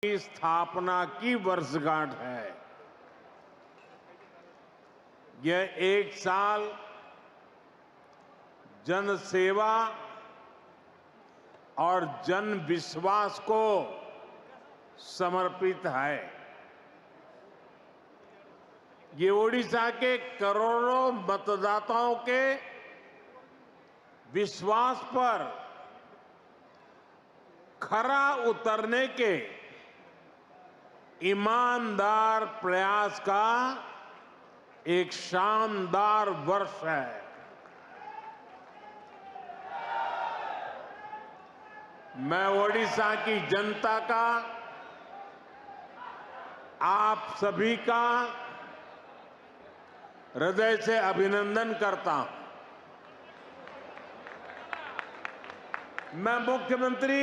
की स्थापना की वर्षगांठ है। यह एक साल जन सेवा और जन विश्वास को समर्पित है। ये ओडिशा के करोड़ों मतदाताओं के विश्वास पर खरा उतरने के ईमानदार प्रयास का एक शानदार वर्ष है। मैं ओडिशा की जनता का, आप सभी का हृदय से अभिनंदन करता हूं। मैं मुख्यमंत्री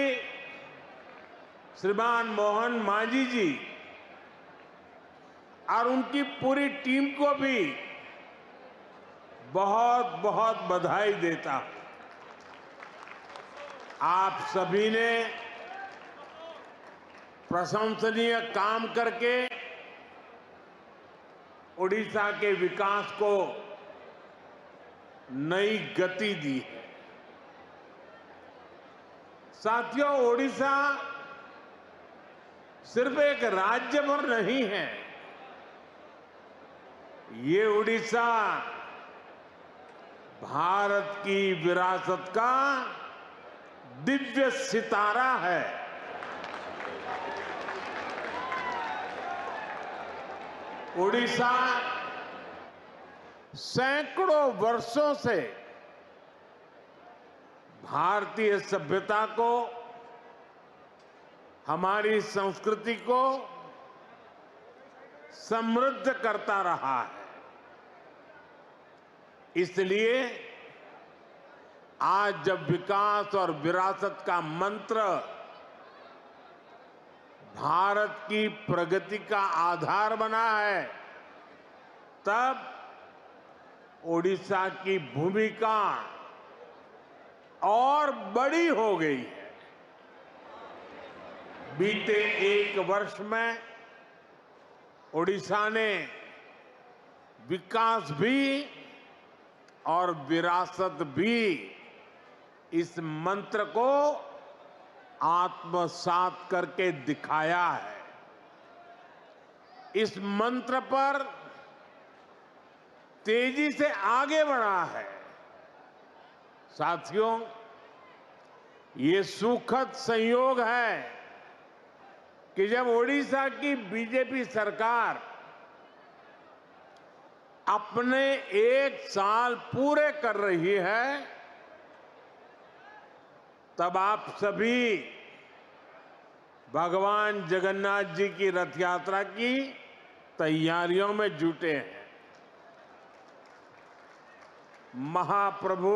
श्रीमान मोहन मांझी जी और उनकी पूरी टीम को भी बहुत बहुत बधाई देता हूं। आप सभी ने प्रशंसनीय काम करके ओडिशा के विकास को नई गति दी है। साथियों, ओडिशा सिर्फ एक राज्य भर नहीं है, ये ओडिशा भारत की विरासत का दिव्य सितारा है। ओडिशा सैकड़ों वर्षों से भारतीय सभ्यता को, हमारी संस्कृति को समृद्ध करता रहा है। इसलिए आज जब विकास और विरासत का मंत्र भारत की प्रगति का आधार बना है, तब ओडिशा की भूमिका और बड़ी हो गई है। बीते एक वर्ष में ओडिशा ने विकास भी और विरासत भी इस मंत्र को आत्मसात करके दिखाया है। इस मंत्र पर तेजी से आगे बढ़ा है। साथियों, ये सुखद संयोग है कि जब ओडिशा की बीजेपी सरकार अपने एक साल पूरे कर रही है, तब आप सभी भगवान जगन्नाथ जी की रथ यात्रा की तैयारियों में जुटे हैं। महाप्रभु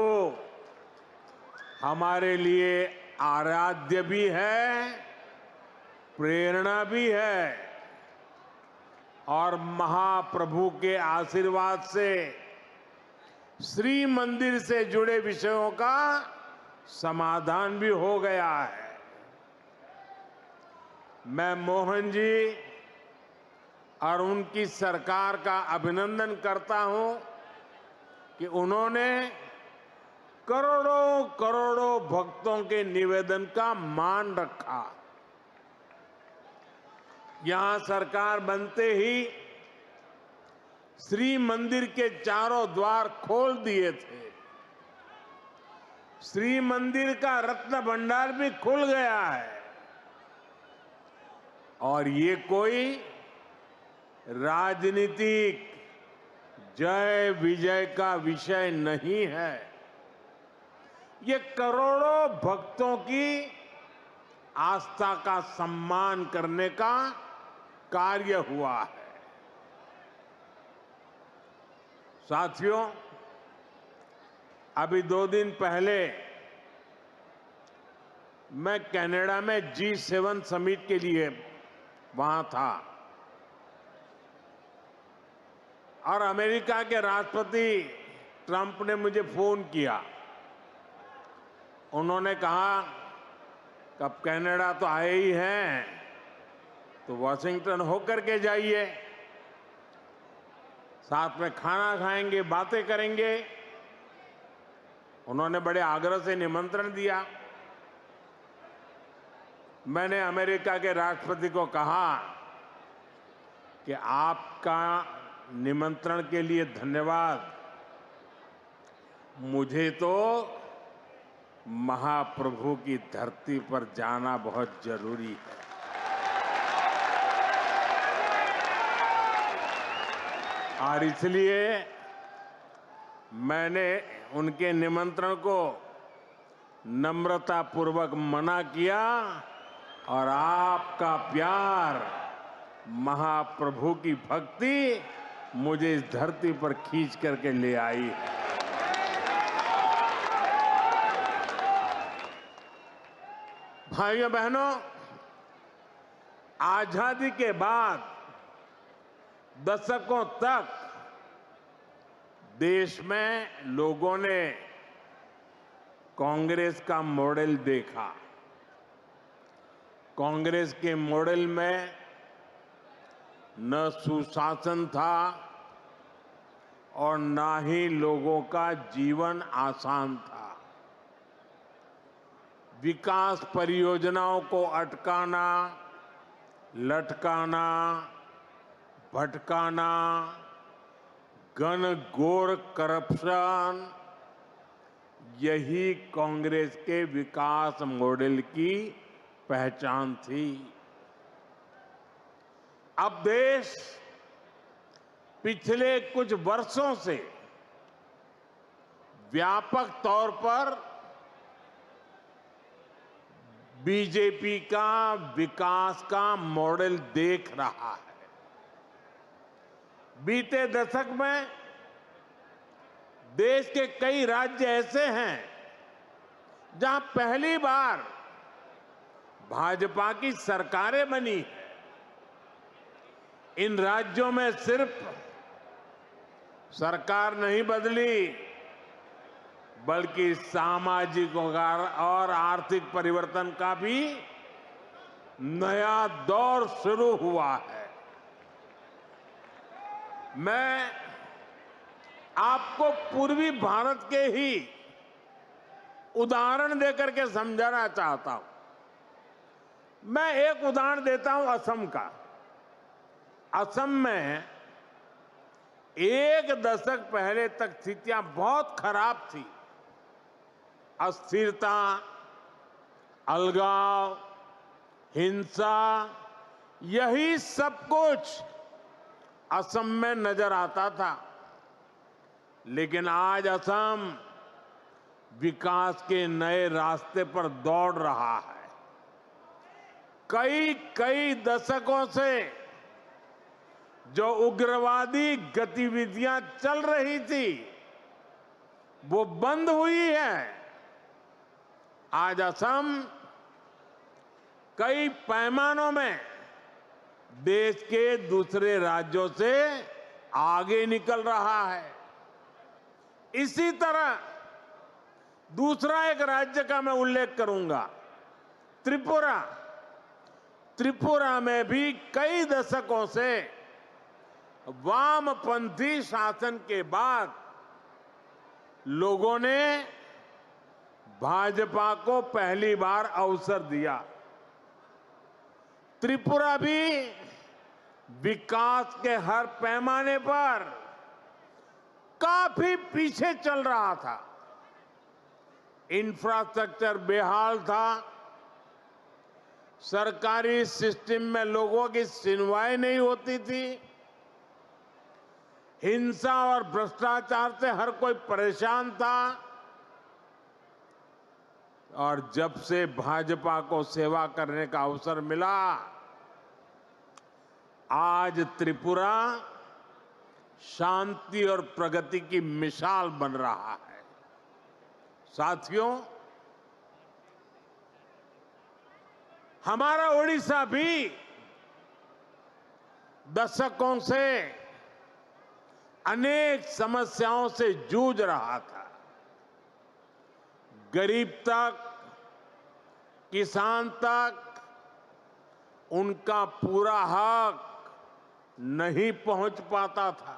हमारे लिए आराध्य भी है, प्रेरणा भी है, और महाप्रभु के आशीर्वाद से श्री मंदिर से जुड़े विषयों का समाधान भी हो गया है। मैं मोहन जी और उनकी सरकार का अभिनंदन करता हूं कि उन्होंने करोड़ों करोड़ों भक्तों के निवेदन का मान रखा। यहां सरकार बनते ही श्री मंदिर के चारों द्वार खोल दिए थे। श्री मंदिर का रत्न भंडार भी खुल गया है। और ये कोई राजनीतिक जय विजय का विषय नहीं है। ये करोड़ों भक्तों की आस्था का सम्मान करने का कार्य हुआ है। साथियों, अभी 2 दिन पहले मैं कनाडा में G7 समिट के लिए वहां था और अमेरिका के राष्ट्रपति ट्रंप ने मुझे फोन किया। उन्होंने कहा कि अब कनाडा तो आए ही हैं, तो वॉशिंगटन होकर के जाइए, साथ में खाना खाएंगे, बातें करेंगे। उन्होंने बड़े आग्रह से निमंत्रण दिया। मैंने अमेरिका के राष्ट्रपति को कहा कि आपका निमंत्रण के लिए धन्यवाद, मुझे तो महाप्रभु की धरती पर जाना बहुत जरूरी है। और इसलिए मैंने उनके निमंत्रण को नम्रतापूर्वक मना किया और आपका प्यार, महाप्रभु की भक्ति मुझे इस धरती पर खींच करके ले आई है। भाइयों बहनों, आजादी के बाद दशकों तक देश में लोगों ने कांग्रेस का मॉडल देखा। कांग्रेस के मॉडल में न सुशासन था और न ही लोगों का जीवन आसान था। विकास परियोजनाओं को अटकाना, लटकाना, भटकाना, घनघोर करप्शन, यही कांग्रेस के विकास मॉडल की पहचान थी। अब देश पिछले कुछ वर्षों से व्यापक तौर पर बीजेपी का विकास का मॉडल देख रहा है। बीते दशक में देश के कई राज्य ऐसे हैं जहां पहली बार भाजपा की सरकारें बनी है। इन राज्यों में सिर्फ सरकार नहीं बदली, बल्कि सामाजिक और आर्थिक परिवर्तन का भी नया दौर शुरू हुआ है। मैं आपको पूर्वी भारत के ही उदाहरण देकर के समझाना चाहता हूं। मैं एक उदाहरण देता हूं असम का। असम में एक दशक पहले तक स्थितियां बहुत खराब थी। अस्थिरता, अलगाव, हिंसा, यही सब कुछ असम में नजर आता था। लेकिन आज असम विकास के नए रास्ते पर दौड़ रहा है। कई दशकों से जो उग्रवादी गतिविधियां चल रही थी, वो बंद हुई है। आज असम कई पैमानों में देश के दूसरे राज्यों से आगे निकल रहा है। इसी तरह दूसरा एक राज्य का मैं उल्लेख करूंगा, त्रिपुरा। त्रिपुरा में भी कई दशकों से वामपंथी शासन के बाद लोगों ने भाजपा को पहली बार अवसर दिया। त्रिपुरा भी विकास के हर पैमाने पर काफी पीछे चल रहा था। इंफ्रास्ट्रक्चर बेहाल था, सरकारी सिस्टम में लोगों की सुनवाई नहीं होती थी, हिंसा और भ्रष्टाचार से हर कोई परेशान था। और जब से भाजपा को सेवा करने का अवसर मिला, आज त्रिपुरा शांति और प्रगति की मिसाल बन रहा है। साथियों, हमारा ओडिशा भी दशकों से अनेक समस्याओं से जूझ रहा था। गरीब तक, किसान तक, उनका पूरा हक नहीं पहुंच पाता था।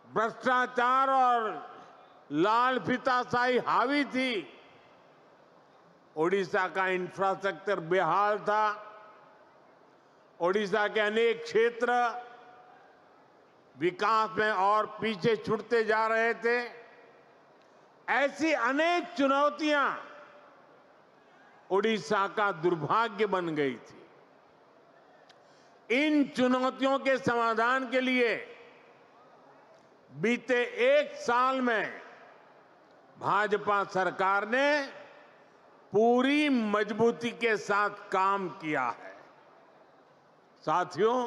भ्रष्टाचार और लाल फीताशाही हावी थी। ओडिशा का इंफ्रास्ट्रक्चर बेहाल था। ओडिशा के अनेक क्षेत्र विकास में और पीछे छूटते जा रहे थे। ऐसी अनेक चुनौतियां ओडिशा का दुर्भाग्य बन गई थी। इन चुनौतियों के समाधान के लिए बीते 1 साल में भाजपा सरकार ने पूरी मजबूती के साथ काम किया है। साथियों,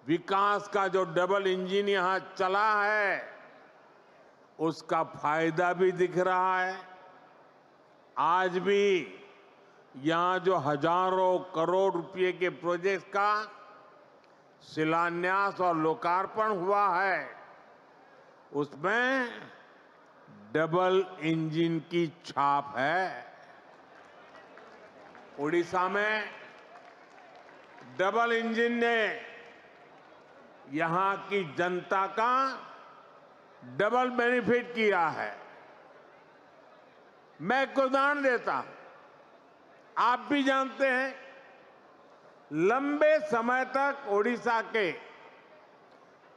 विकास का जो डबल इंजन यहां चला है, उसका फायदा भी दिख रहा है। आज भी यहां जो हजारों करोड़ रुपए के प्रोजेक्ट का शिलान्यास और लोकार्पण हुआ है, उसमें डबल इंजन की छाप है। ओडिशा में डबल इंजन ने यहां की जनता का डबल बेनिफिट किया है। मैं एक उदाहरण देता हूं। आप भी जानते हैं, लंबे समय तक ओडिशा के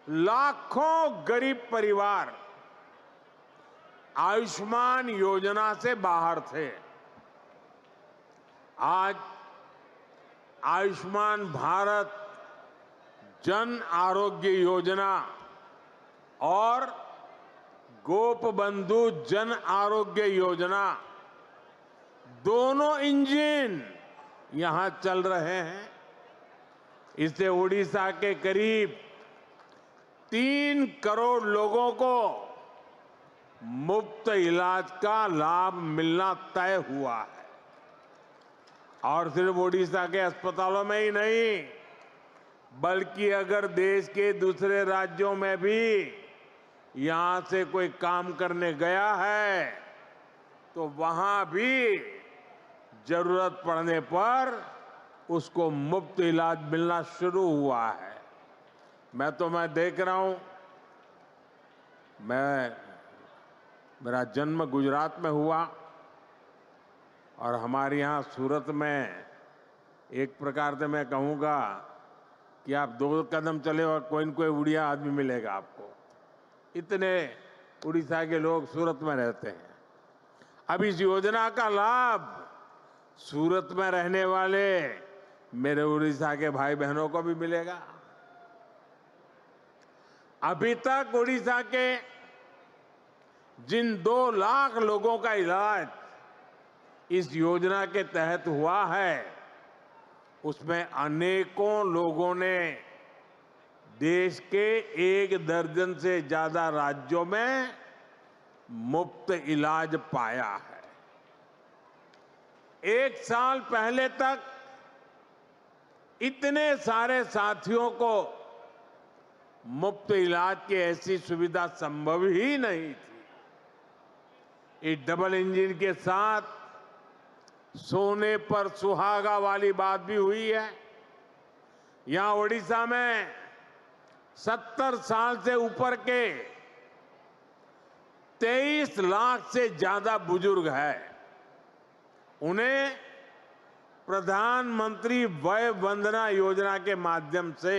लाखों गरीब परिवार आयुष्मान योजना से बाहर थे। आज आयुष्मान भारत जन आरोग्य योजना और गोपबंधु जन आरोग्य योजना, दोनों इंजन यहां चल रहे हैं। इससे ओडिशा के करीब 3 करोड़ लोगों को मुफ्त इलाज का लाभ मिलना तय हुआ है। और सिर्फ ओडिशा के अस्पतालों में ही नहीं, बल्कि अगर देश के दूसरे राज्यों में भी यहां से कोई काम करने गया है, तो वहां भी जरूरत पड़ने पर उसको मुफ्त इलाज मिलना शुरू हुआ है। मैं देख रहा हूं, मेरा जन्म गुजरात में हुआ और हमारे यहाँ सूरत में एक प्रकार से मैं कहूँगा कि आप 2 कदम चले और कोई न कोई उड़िया आदमी मिलेगा आपको। इतने उड़ीसा के लोग सूरत में रहते हैं। अब इस योजना का लाभ सूरत में रहने वाले मेरे उड़ीसा के भाई बहनों को भी मिलेगा। अभी तक उड़ीसा के जिन 2 लाख लोगों का इलाज इस योजना के तहत हुआ है, उसमें अनेकों लोगों ने देश के 1 दर्जन से ज्यादा राज्यों में मुफ्त इलाज पाया है। 1 साल पहले तक इतने सारे साथियों को मुफ्त इलाज की ऐसी सुविधा संभव ही नहीं थी। इस डबल इंजन के साथ सोने पर सुहागा वाली बात भी हुई है। यहां ओडिशा में 70 साल से ऊपर के 23 लाख से ज्यादा बुजुर्ग हैं। उन्हें प्रधानमंत्री वय वंदना योजना के माध्यम से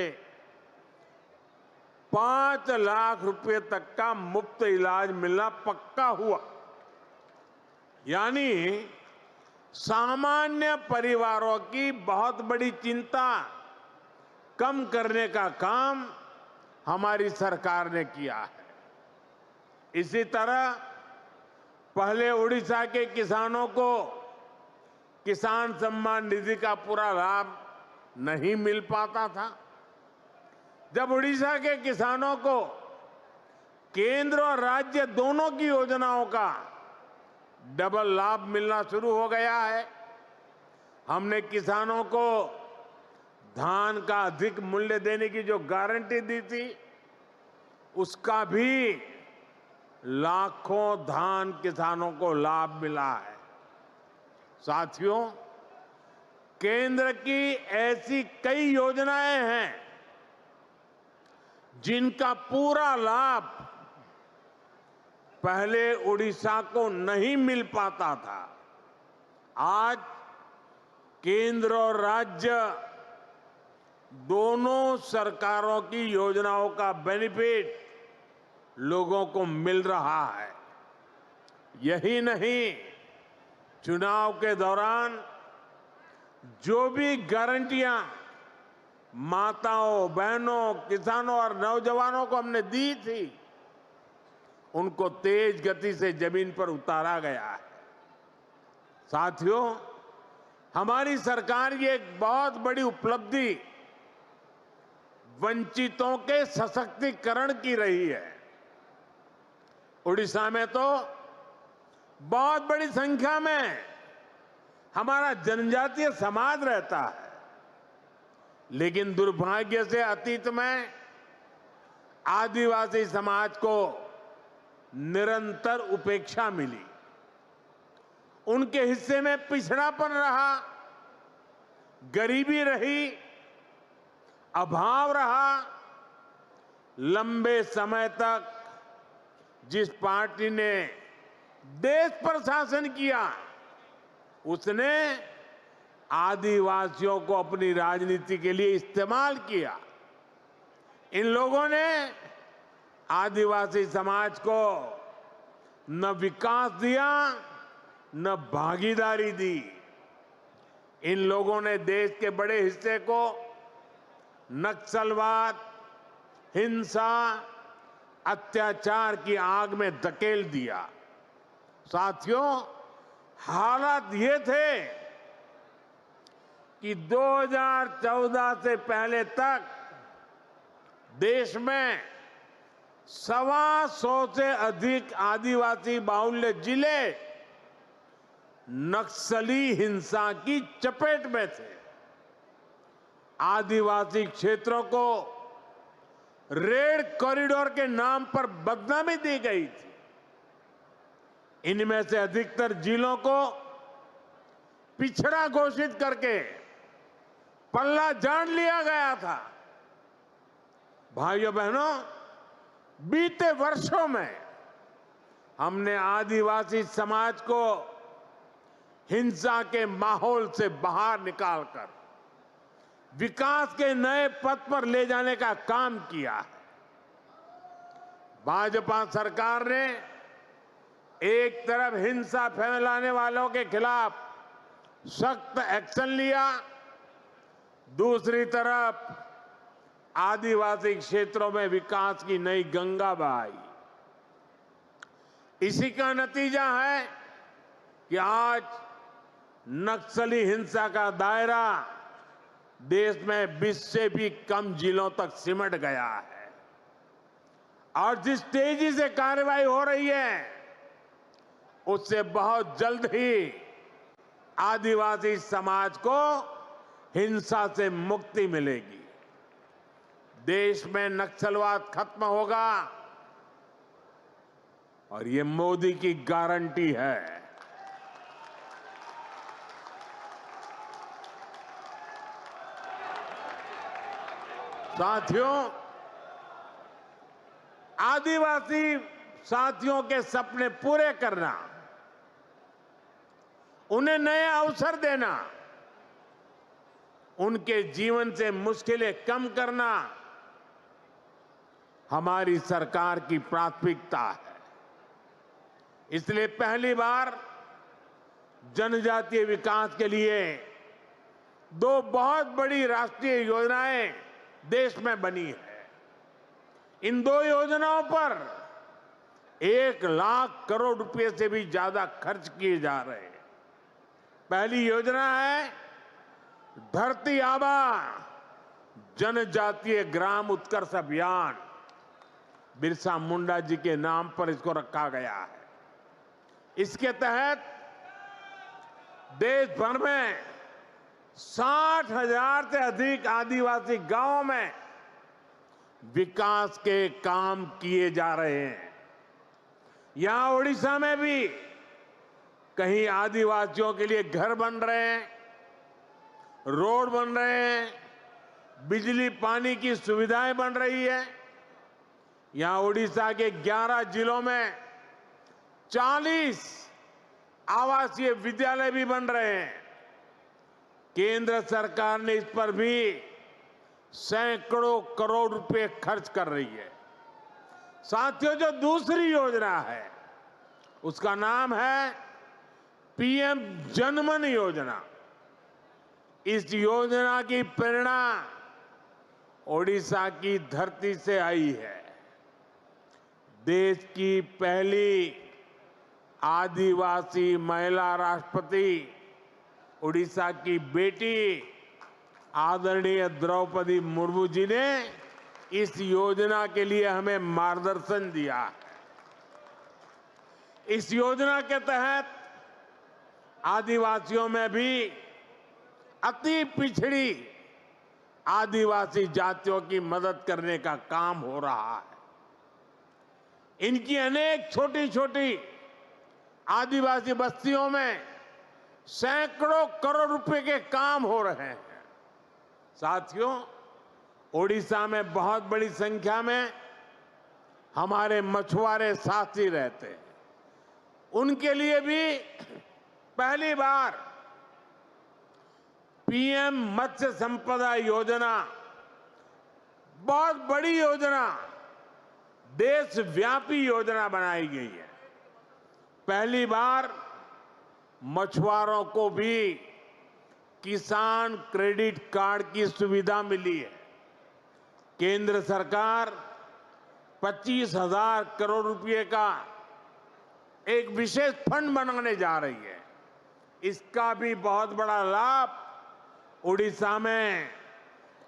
5 लाख रुपए तक का मुफ्त इलाज मिलना पक्का हुआ। यानी सामान्य परिवारों की बहुत बड़ी चिंता कम करने का काम हमारी सरकार ने किया है। इसी तरह पहले उड़ीसा के किसानों को किसान सम्मान निधि का पूरा लाभ नहीं मिल पाता था। जब उड़ीसा के किसानों को केंद्र और राज्य दोनों की योजनाओं का डबल लाभ मिलना शुरू हो गया है। हमने किसानों को धान का अधिक मूल्य देने की जो गारंटी दी थी, उसका भी लाखों धान किसानों को लाभ मिला है। साथियों, केंद्र की ऐसी कई योजनाएं हैं जिनका पूरा लाभ पहले उड़ीसा को नहीं मिल पाता था। आज केंद्र और राज्य दोनों सरकारों की योजनाओं का बेनिफिट लोगों को मिल रहा है। यही नहीं, चुनाव के दौरान जो भी गारंटियां माताओं, बहनों, किसानों और नौजवानों को हमने दी थी, उनको तेज गति से जमीन पर उतारा गया है। साथियों, हमारी सरकार की एक बहुत बड़ी उपलब्धि वंचितों के सशक्तिकरण की रही है। उड़ीसा में तो बहुत बड़ी संख्या में हमारा जनजातीय समाज रहता है, लेकिन दुर्भाग्य से अतीत में आदिवासी समाज को निरंतर उपेक्षा मिली। उनके हिस्से में पिछड़ापन रहा, गरीबी रही, अभाव रहा। लंबे समय तक जिस पार्टी ने देश पर शासन किया, उसने आदिवासियों को अपनी राजनीति के लिए इस्तेमाल किया। इन लोगों ने आदिवासी समाज को न विकास दिया, न भागीदारी दी। इन लोगों ने देश के बड़े हिस्से को नक्सलवाद, हिंसा, अत्याचार की आग में धकेल दिया। साथियों, हालात ये थे कि 2014 से पहले तक देश में 125 से अधिक आदिवासी बाहुल्य जिले नक्सली हिंसा की चपेट में थे। आदिवासी क्षेत्रों को रेड कॉरिडोर के नाम पर बदनामी दी गई थी। इनमें से अधिकतर जिलों को पिछड़ा घोषित करके पल्ला झाड़ लिया गया था। भाइयों बहनों, बीते वर्षों में हमने आदिवासी समाज को हिंसा के माहौल से बाहर निकालकर विकास के नए पथ पर ले जाने का काम किया है। भाजपा सरकार ने एक तरफ हिंसा फैलाने वालों के खिलाफ सख्त एक्शन लिया, दूसरी तरफ आदिवासी क्षेत्रों में विकास की नई गंगा बहाई। इसी का नतीजा है कि आज नक्सली हिंसा का दायरा देश में 20 से भी कम जिलों तक सिमट गया है। और जिस तेजी से कार्रवाई हो रही है, उससे बहुत जल्द ही आदिवासी समाज को हिंसा से मुक्ति मिलेगी। देश में नक्सलवाद खत्म होगा और ये मोदी की गारंटी है। साथियों, आदिवासी साथियों के सपने पूरे करना, उन्हें नए अवसर देना, उनके जीवन से मुश्किलें कम करना हमारी सरकार की प्राथमिकता है। इसलिए पहली बार जनजातीय विकास के लिए 2 बहुत बड़ी राष्ट्रीय योजनाएं देश में बनी है। इन 2 योजनाओं पर 1 लाख करोड़ रुपए से भी ज्यादा खर्च किए जा रहे हैं। पहली योजना है धरती आबा जनजातीय ग्राम उत्कर्ष अभियान। बिरसा मुंडा जी के नाम पर इसको रखा गया है। इसके तहत देश भर में 60,000 से अधिक आदिवासी गांवों में विकास के काम किए जा रहे हैं। यहां उड़ीसा में भी कहीं आदिवासियों के लिए घर बन रहे हैं, रोड बन रहे हैं, बिजली पानी की सुविधाएं बन रही है। यहां उड़ीसा के 11 जिलों में 40 आवासीय विद्यालय भी बन रहे हैं। केंद्र सरकार ने इस पर भी सैकड़ों करोड़ रुपए खर्च कर रही है। साथियों, जो दूसरी योजना है उसका नाम है पीएम जनमन योजना। इस योजना की प्रेरणा ओडिशा की धरती से आई है। देश की पहली आदिवासी महिला राष्ट्रपति ओडिशा की बेटी आदरणीय द्रौपदी मुर्मू जी ने इस योजना के लिए हमें मार्गदर्शन दिया है। इस योजना के तहत आदिवासियों में भी अति पिछड़ी आदिवासी जातियों की मदद करने का काम हो रहा है। इनकी अनेक छोटी छोटी आदिवासी बस्तियों में सैकड़ों करोड़ रुपए के काम हो रहे हैं। साथियों, ओडिशा में बहुत बड़ी संख्या में हमारे मछुआरे साथी रहते हैं। उनके लिए भी पहली बार पीएम मत्स्य संपदा योजना, बहुत बड़ी योजना, देशव्यापी योजना बनाई गई है। पहली बार मछुआरों को भी किसान क्रेडिट कार्ड की सुविधा मिली है। केंद्र सरकार 25,000 करोड़ रुपए का एक विशेष फंड बनाने जा रही है। इसका भी बहुत बड़ा लाभ उड़ीसा में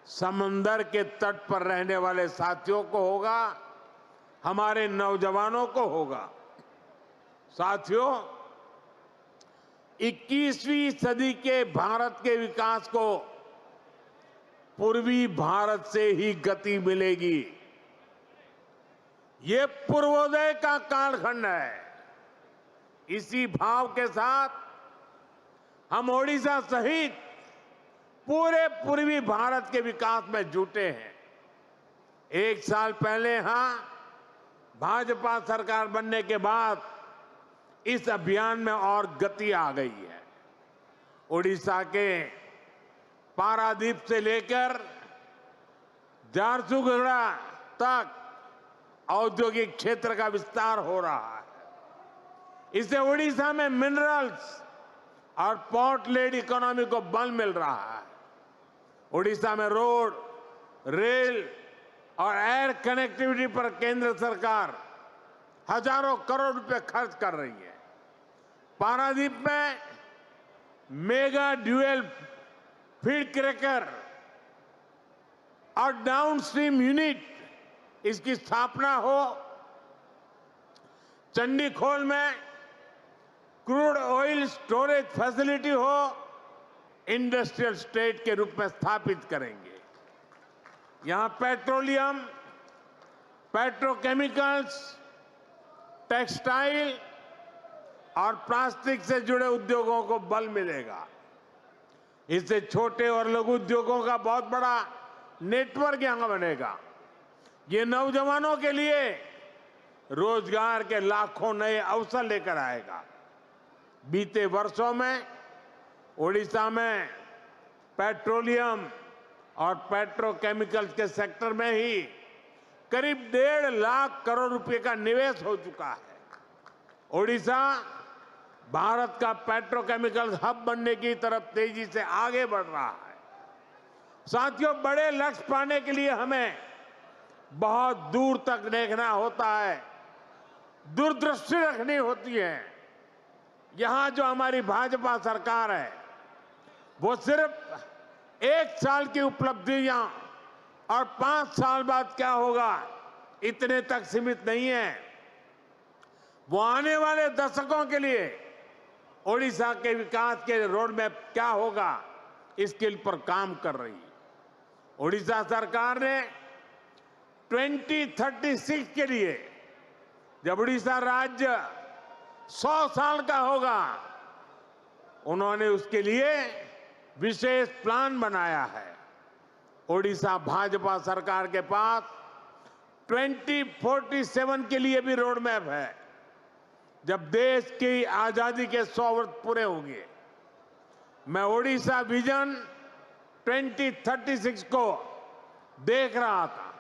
समंदर के तट पर रहने वाले साथियों को होगा, हमारे नौजवानों को होगा। साथियों, 21वीं सदी के भारत के विकास को पूर्वी भारत से ही गति मिलेगी। ये पूर्वोदय का कालखंड है। इसी भाव के साथ हम ओडिशा सहित पूरे पूर्वी भारत के विकास में जुटे हैं। एक साल पहले यहां भाजपा सरकार बनने के बाद इस अभियान में और गति आ गई है। ओडिशा के पारादीप से लेकर झारसुगुड़ा तक औद्योगिक क्षेत्र का विस्तार हो रहा है। इससे ओडिशा में मिनरल्स और पोर्ट लेड इकोनॉमी को बल मिल रहा है। ओडिशा में रोड, रेल और एयर कनेक्टिविटी पर केंद्र सरकार हजारों करोड़ रुपए खर्च कर रही है। पारादीप में मेगा ड्यूएल फीड क्रैकर और डाउनस्ट्रीम यूनिट, इसकी स्थापना हो। चंडीखोल में क्रूड ऑयल स्टोरेज फैसिलिटी हो, इंडस्ट्रियल स्टेट के रूप में स्थापित करेंगे। यहां पेट्रोलियम, पेट्रोकेमिकल्स, टेक्सटाइल और प्लास्टिक से जुड़े उद्योगों को बल मिलेगा। इससे छोटे और लघु उद्योगों का बहुत बड़ा नेटवर्क यहां बनेगा। ये नौजवानों के लिए रोजगार के लाखों नए अवसर लेकर आएगा। बीते वर्षों में ओडिशा में पेट्रोलियम और पेट्रोकेमिकल्स के सेक्टर में ही करीब 1.5 लाख करोड़ रुपए का निवेश हो चुका है। ओडिशा भारत का पेट्रोकेमिकल्स हब बनने की तरफ तेजी से आगे बढ़ रहा है। साथियों, बड़े लक्ष्य पाने के लिए हमें बहुत दूर तक देखना होता है, दूरदृष्टि रखनी होती है। यहां जो हमारी भाजपा सरकार है वो सिर्फ 1 साल की उपलब्धियां और 5 साल बाद क्या होगा इतने तक सीमित नहीं है। वो आने वाले दशकों के लिए ओडिशा के विकास के रोड मैप क्या होगा इसके पर काम कर रही है। ओडिशा सरकार ने 2036 के लिए, जब उड़ीसा राज्य 100 साल का होगा, उन्होंने उसके लिए विशेष प्लान बनाया है। ओडिशा भाजपा सरकार के पास 2047 के लिए भी रोड मैप है। जब देश की आजादी के 100 वर्ष पूरे होंगे, मैं ओडिशा विजन 2036 को देख रहा था।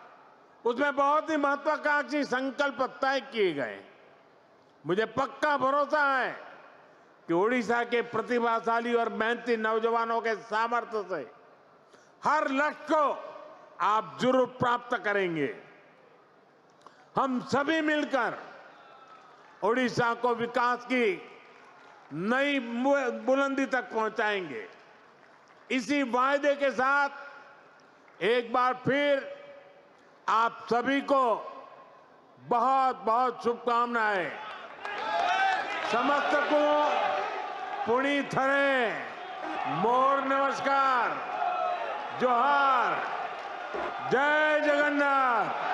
उसमें बहुत ही महत्वाकांक्षी संकल्प तय किए गए। मुझे पक्का भरोसा है कि ओडिशा के प्रतिभाशाली और मेहनती नौजवानों के सामर्थ्य से हर लक्ष्य को आप जरूर प्राप्त करेंगे। हम सभी मिलकर ओडिशा को विकास की नई बुलंदी तक पहुंचाएंगे। इसी वायदे के साथ एक बार फिर आप सभी को बहुत बहुत शुभकामनाएं। समस्त को पुणी थरे मोर नमस्कार, जोहार, जय जगन्नाथ।